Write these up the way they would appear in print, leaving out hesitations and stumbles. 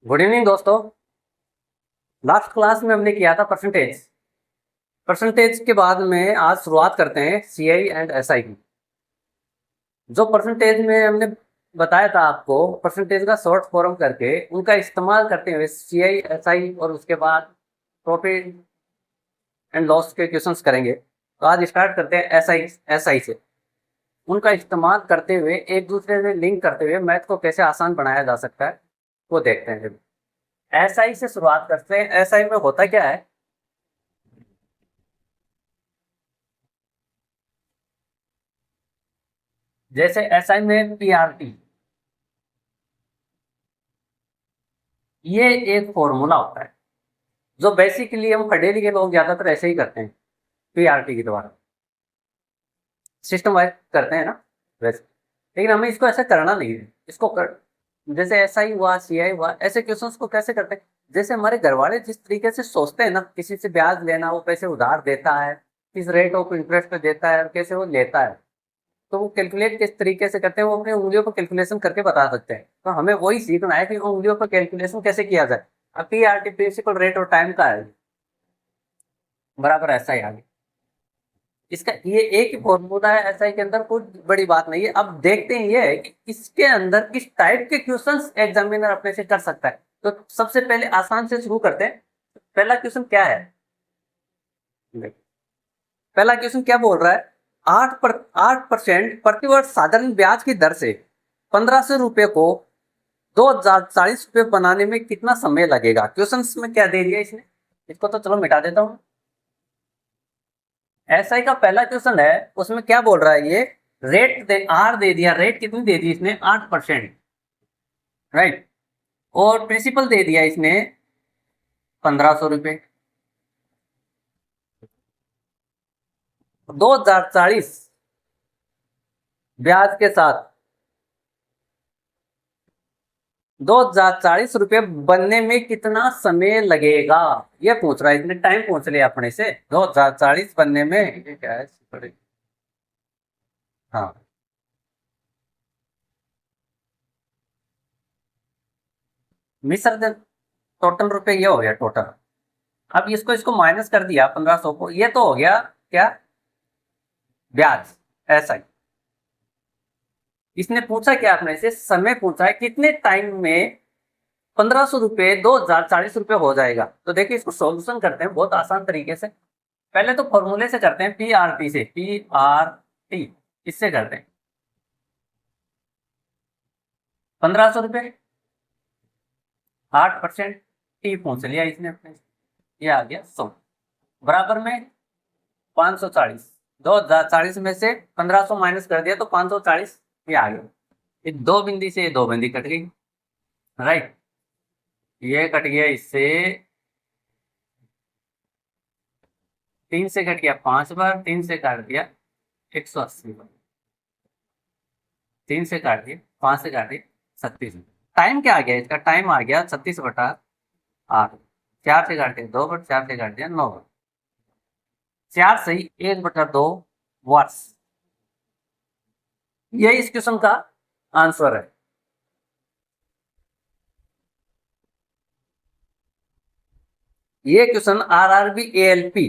Good evening दोस्तों। Last class में हमने किया था परसेंटेज। परसेंटेज के बाद में आज शुरुआत करते हैं सीआई एंड एसआई की। जो परसेंटेज में हमने बताया था आपको, परसेंटेज का शॉर्ट फॉर्म करके उनका इस्तेमाल करते हुए सीआई एसआई और उसके बाद प्रॉफिट एंड लॉस के क्वेश्चंस करेंगे। तो आज स्टार्ट करते हैं एसआई एसआई से। उनका इस्तेमाल करते हुए एक दूसरे से लिंक करते हुए मैथ को कैसे आसान बनाया जा सकता है वो देखते हैं। एसआई से शुरुआत करते हैं। एसआई में होता क्या है, जैसे एसआई में पीआरटी, ये एक फॉर्मूला होता है जो बेसिकली हम पढ़े लिखे लोग ज्यादातर ऐसे ही करते हैं। पीआरटी के द्वारा सिस्टम वाइज करते हैं ना वैसे, लेकिन हमें इसको ऐसे करना नहीं है। इसको कर, जैसे एसआई हुआ सीआई हुआ, ऐसे क्वेश्चंस को कैसे करते हैं, जैसे हमारे घर वाले जिस तरीके से सोचते हैं ना, किसी से ब्याज लेना, वो कैसे उधार देता है, किस रेट ऑफ इंटरेस्ट पे देता है और कैसे वो लेता है, तो वो कैलकुलेट किस तरीके से करते हैं, वो अपनी उंगलियों पर कैलकुलेशन करके बता सकते हैं। तो हमें वही सीखना है कि उंगलियों पर कैलकुलेशन कैसे किया जाए। अब पीआरटी प्रिंसिपल रेट और टाइम का है, बराबर ऐसा ही आगे। इसका ये एक ही फॉर्मूला है, ऐसा ही के अंदर कोई बड़ी बात नहीं है। अब देखते हैं ये है कि इसके अंदर किस टाइप के क्वेश्चंस एग्जामिनर अपने से कर सकता है। तो सबसे पहले आसान से शुरू करते हैं। पहला क्वेश्चन क्या है, पहला क्वेश्चन क्या बोल रहा है, 8% प्रतिवर्ष साधारण ब्याज की दर से 1500 रुपए को 2040 रुपए बनाने में कितना समय लगेगा। क्वेश्चन में क्या दे दिया इसने, इसको तो चलो मिटा देता हूं। एसआई का पहला क्वेश्चन है, उसमें क्या बोल रहा है, ये रेट दे, आर दे दिया, रेट कितनी दे दी इसने, 8%, राइट। और प्रिंसिपल दे दिया इसने 1500 रुपए। 2040 ब्याज के साथ 2040 रुपए बनने में कितना समय लगेगा, ये पूछ रहा है इसने। टाइम पूछ लिया अपने से, 2040 बनने में ये क्या है, हाँ मिश्र टोटल रुपए ये हो गया टोटल। अब इसको इसको माइनस कर दिया 1500 को, ये तो हो गया क्या, ब्याज। ऐसा ही इसने पूछा क्या अपने से, समय पूछा है कितने टाइम में 1500 रुपए 2040 रुपए हो जाएगा। तो देखिए इसको सॉल्यूशन करते हैं बहुत आसान तरीके से। पहले तो फॉर्मूले से करते हैं, पीआरटी से, पीआरटी इससे करते हैं। 1500 रुपए 8% टी पूछ लिया इसने अपने, ये आ गया 100 बराबर में 540। 2040 में से 1500 माइनस कर दिया तो 540 ये आ गया। ये दो बिंदी से ये दो बिंदी कट गई, राइट। ये कट गया इससे, 3 से कट गया 5 बार, 3 से काट दिया 180 बार, 3 से काट दिया, 5 से काट दिया 36। टाइम क्या आ गया इसका, टाइम आ गया 36/8। 4 से काट दिया 2 बट, 4 से काट दिया 9 बट, 4 सही 1/2 वर्ष। ये इस क्वेश्चन का आंसर है। ये क्वेश्चन आरआरबी एएलपी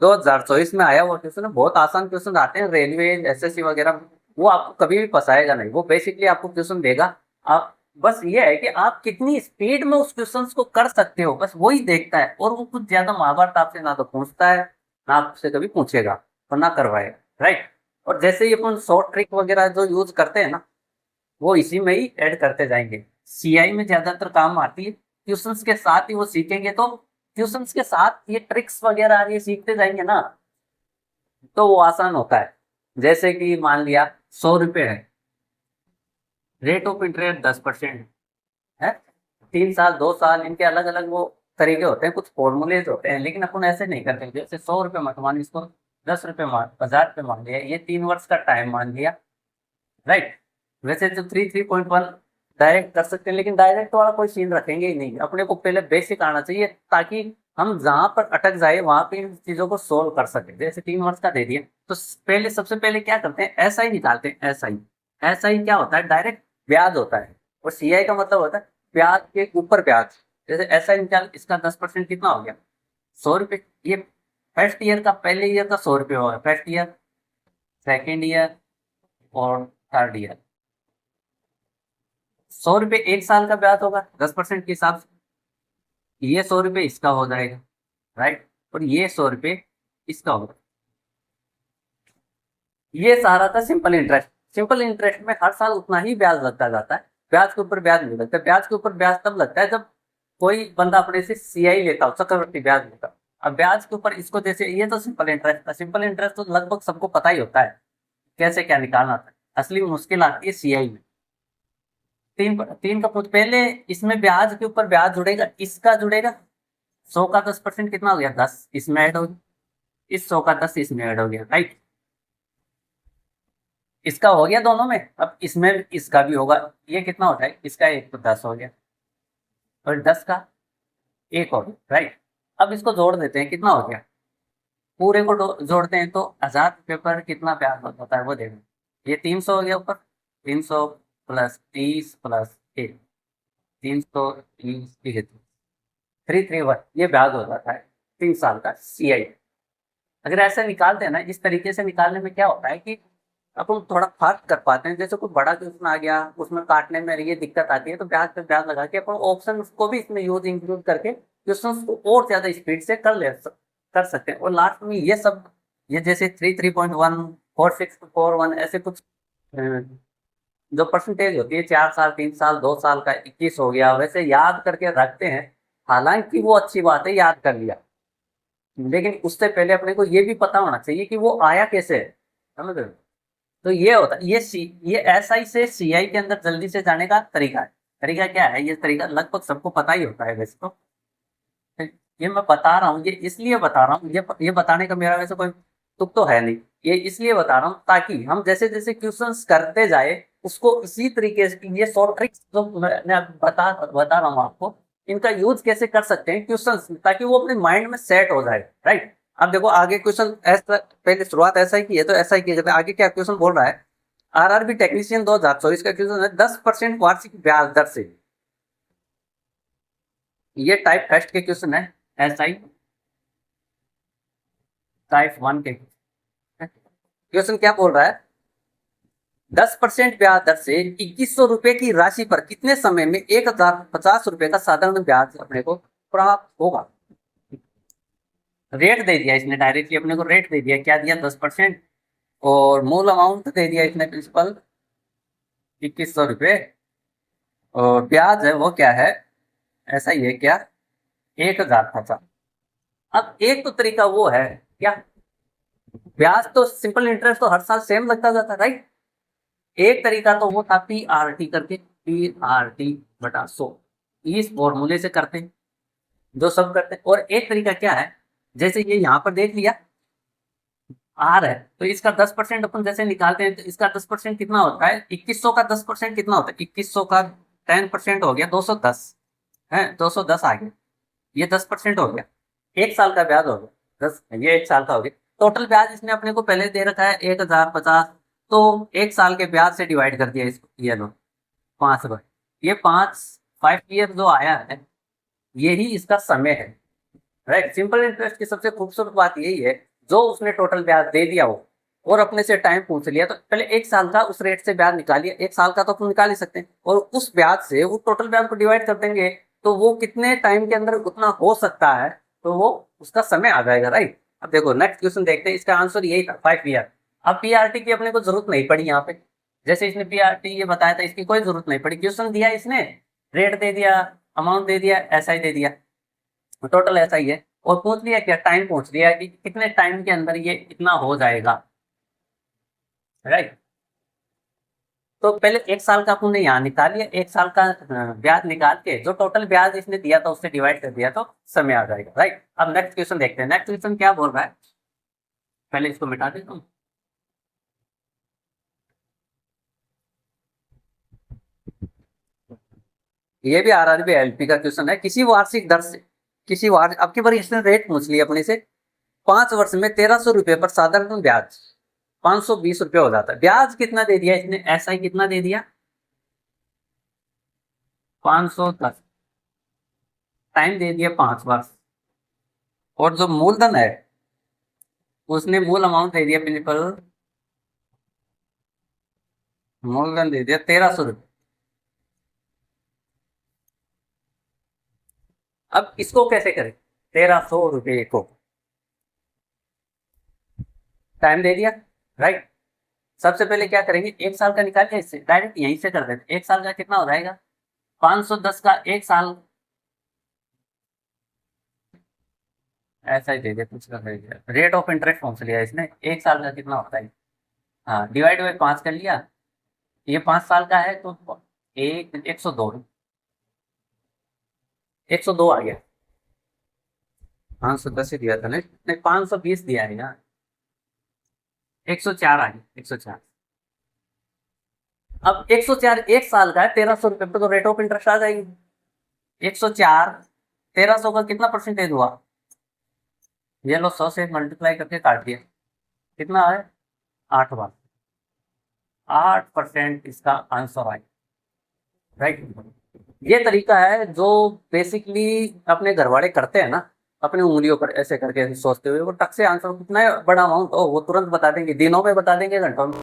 2024 में आया हुआ क्वेश्चन है। बहुत आसान क्वेश्चन आते हैं रेलवे एसएससी वगैरह, वो आपको कभी भी फंसाएगा नहीं। वो बेसिकली आपको क्वेश्चन देगा, आप बस ये है कि आप कितनी स्पीड में उस क्वेश्चन को कर सकते हो, बस वही देखता है। और वो कुछ ज्यादा महाभारत आपसे ना तो पूछता है, ना आपसे कभी पूछेगा और ना करवाएगा, राइट। और जैसे ही अपन शॉर्ट ट्रिक वगैरह जो यूज करते हैं ना, वो इसी में ही ऐड करते जाएंगे। सीआई में ज्यादातर काम आती है, ट्यूशंस के साथ ही वो सीखेंगे। तो ट्यूशंस के साथ ये ट्रिक्स वगैरह ये सीखते जाएंगे ना, तो वो आसान होता है। जैसे कि मान लिया 100 रुपए है, रेट ऑफ इंटरेस्ट 10% है, 3 साल 2 साल, इनके अलग अलग वो तरीके होते हैं, कुछ फॉर्मूलेज होते हैं। लेकिन अपन ऐसे नहीं करते। जैसे 100 रुपये मत मान, इसको 10 रुपये मान, 1000 रुपये मान लिया, ये 3 वर्ष का टाइम मान लिया, राइट। वैसे तो 3.1 डायरेक्ट कर सकते हैं, लेकिन डायरेक्ट वाला कोई सीन रखेंगे ही नहीं। अपने को पहले बेसिक आना चाहिए ताकि हम जहां पर अटक जाए वहां पे इन चीजों को सोल्व कर सके। जैसे 3 वर्ष का दे दिया, तो पहले सबसे पहले क्या करते हैं, एसआई निकालते हैं। एसआई एसआई क्या होता है, डायरेक्ट ब्याज होता है। और सीआई का मतलब होता है ब्याज के ऊपर ब्याज, जैसे ऐसा निकाल, इसका 10% कितना हो गया, 100 रुपये। ये फर्स्ट ईयर का, पहले ईयर का 100 रुपये होगा, फर्स्ट ईयर, सेकेंड ईयर और थर्ड ईयर। 100 रुपये एक साल का ब्याज होगा 10% के हिसाब से। ये 100 रुपये इसका हो जाएगा, राइट, और ये 100 रुपये इसका होगा। ये सारा था सिंपल इंटरेस्ट। सिंपल इंटरेस्ट में हर साल उतना ही ब्याज लगता जाता है, ब्याज के ऊपर ब्याज नहीं लगता। ब्याज के ऊपर ब्याज तब लगता है जब कोई बंदा अपने से सीआई लेता हो, चक्रवृद्धि ब्याज लेता हो। अब ब्याज के ऊपर इसको, जैसे ये तो सिंपल इंटरेस्ट था, सिंपल इंटरेस्ट तो लगभग सबको पता ही होता है कैसे क्या निकालना था। असली मुश्किल आती है सीआई में। तीन तीन का पूछ, पहले इसमें ब्याज के ऊपर ब्याज जुड़ेगा, इसका जुड़ेगा 100 का 10% कितना हो गया, 10 इसमें ऐड हो गया, इस 100 का 10 इसमें ऐड हो गया, राइट। इसका हो गया दोनों में, अब इसमें इसका भी होगा। ये कितना होता है, इसका एक तो 10 हो गया और 10 का एक हो गया, राइट। अब इसको जोड़ देते हैं, कितना हो गया, पूरे को जोड़ते हैं तो 1000 रुपये पर कितना ब्याज होता है वो देखो। ये 300 हो गया ऊपर, 300 प्लस 30 प्लस 1, 330, 331, ये ब्याज हो जाता है 3 साल का सीआई। अगर ऐसे निकालते हैं ना, इस तरीके से निकालने में क्या होता है कि अपन थोड़ा फर्क कर पाते हैं। जैसे कोई बड़ा क्वेश्चन आ गया, उसमें काटने में ये दिक्कत आती है, तो ब्याज पे ब्याज लगा के अपन ऑप्शन को भी इसमें इंक्लूड करके क्वेश्चन को और ज्यादा स्पीड से कर सकते हैं। और लास्ट में ये सब, ये जैसे 3.1 4641 ऐसे कुछ जो परसेंटेज होती है, 4 साल, 3 साल, 2 साल का 21 हो गया, वैसे याद करके रखते हैं। हालांकि वो अच्छी बात है, याद कर लिया, लेकिन उससे पहले अपने को ये भी पता होना चाहिए कि वो आया कैसे है, समझ रहे हो। तो ये होता है, ये एसआई से सीआई के अंदर जल्दी से जाने का तरीका है। तरीका क्या है, ये तरीका लगभग सबको पता ही होता है वैसे तो। ये मैं बता रहा हूँ, ये इसलिए बता रहा हूँ, ये बताने का मेरा वैसे कोई तुक तो है नहीं। ये इसलिए बता रहा हूँ ताकि हम जैसे जैसे क्वेश्चंस करते जाए, उसको इसी तरीके से, ये शॉर्ट ट्रिक्स जो मैं बता रहा हूँ आपको, इनका यूज कैसे कर सकते हैं क्वेश्चंस, ताकि वो अपने माइंड में सेट हो जाए, राइट। अब देखो आगे क्वेश्चन ऐसा, पहले शुरुआत ऐसा ही की है तो ऐसा ही किया जाता है। आगे क्या क्वेश्चन बोल रहा है, आरआरबी टेक्नीशियन 2024 का क्वेश्चन है, 10% वार्षिक ब्याज दर से। ये टाइप फर्स्ट के क्वेश्चन है, एसआई टाइप 1 के क्वेश्चन। क्या बोल रहा है, 10% ब्याज दर से 2100 रुपए की राशि पर कितने समय में 1050 रुपए का साधारण ब्याज अपने को प्राप्त होगा। रेट दे दिया इसने, डायरेक्टली अपने को रेट दे दिया, क्या दिया, 10%, और मूल अमाउंट दे दिया इसने, प्रिंसिपल 2100 रुपये, और ब्याज है वो क्या है, ऐसा ही है क्या, 1050। अब एक तो तरीका वो है क्या, ब्याज तो सिंपल इंटरेस्ट तो हर साल सेम लगता जाता है, राइट। एक तरीका तो वो था PRT करके, PRT बटा 100, इस फॉर्मूले से करते हैं जो सब करते हैं। और एक तरीका क्या है, जैसे ये यहाँ पर देख लिया आर है, तो इसका 10% अपन जैसे निकालते हैं, तो इसका 10% कितना होता है, 2100 का 10% कितना होता है, 2100 का 10% हो गया 210 है, 210 आ गया, ये 10% हो गया, एक साल का ब्याज हो गया 10, ये एक साल का हो गया। टोटल ब्याज इसने अपने को पहले दे रखा है 1050, तो एक साल के ब्याज से डिवाइड कर दिया इसको, ये लो 5 बार, ये 5 ईयर जो आया है, यही इसका समय है, राइट। सिंपल इंटरेस्ट की सबसे खूबसूरत बात यही है, जो उसने टोटल ब्याज दे दिया हो और अपने से टाइम पूछ लिया, तो पहले एक साल का उस रेट से ब्याज निकालिए, एक साल का तो अपन निकाल ही सकते हैं, और उस ब्याज से वो टोटल ब्याज को डिवाइड कर देंगे, तो वो कितने टाइम के अंदर उतना हो सकता है, तो वो उसका समय आ जाएगा, राइट। अब देखो नेक्स्ट क्वेश्चन देखते हैं, इसका आंसर यही था 5 ईयर। अब PRT की अपने को जरूरत नहीं पड़ी यहाँ पे, जैसे इसने PRT ये बताया था, इसकी कोई जरूरत नहीं पड़ी, क्वेश्चन दिया इसने, रेट दे दिया, अमाउंट दे दिया, ऐसा ही दे दिया, टोटल ऐसा ही है, और पूछ लिया क्या, टाइम पूछ लिया कि कितने टाइम के अंदर ये इतना हो जाएगा, राइट। तो पहले एक साल का आपने यहाँ निकाल लिया, एक साल का ब्याज निकाल के जो टोटल ब्याज इसने दिया था उससे डिवाइड कर दिया, तो समय आ जाएगा, राइट। अब नेक्स्ट क्वेश्चन देखते हैं, नेक्स्ट क्वेश्चन क्या बोल रहा है, पहले इसको मिटा देता हूँ। ये भी आरआरबी एलपी का क्वेश्चन है, किसी वार्षिक दर से, किसी वार्षिक, अब की बार इसने रेट पूछ लिया अपने से, 5 वर्ष में 1300 रुपए पर साधारण ब्याज 520 रुपये हो जाता है। ब्याज कितना दे दिया इसने, एसआई कितना दे दिया, 510, टाइम दे दिया 5 वर्ष, और जो मूलधन है उसने मूल अमाउंट दे दिया प्रिंसिपल, मूलधन दे दिया 1300 रुपये। अब इसको कैसे करें? 1300 रुपये को टाइम दे दिया, राइट। सबसे पहले क्या करेंगे, 1 साल का निकाल के इससे डायरेक्ट यहीं से कर देते। 1 साल का कितना हो जाएगा? 510 का 1 साल, ऐसा ही दे दे कुछ कर दे। रेट ऑफ इंटरेस्ट कौन सा लिया इसने? 1 साल का कितना होता है? हाँ, डिवाइड बाई 5 कर लिया। ये 5 साल का है तो 102, 102 आ गया। 510 ही दिया था नहीं, 520 दिया है यार। 104 आ गया, 104। अब 104 1 साल का है, 1300 रुपये पे तो रेट ऑफ इंटरेस्ट आ जाएगी। 104 1300 का कितना परसेंटेज हुआ? ये लो, 100 से मल्टीप्लाई करके काट दिया, कितना है? 8 बार, 8% इसका आंसर आए, राइट। ये तरीका है जो बेसिकली अपने घर वाले करते हैं ना, अपनी उंगलियों पर ऐसे करके सोचते हुए, वो टक से आंसर, कितना बड़ा अमाउंट हो वो तुरंत बता देंगे, दिनों में बता देंगे, घंटों में।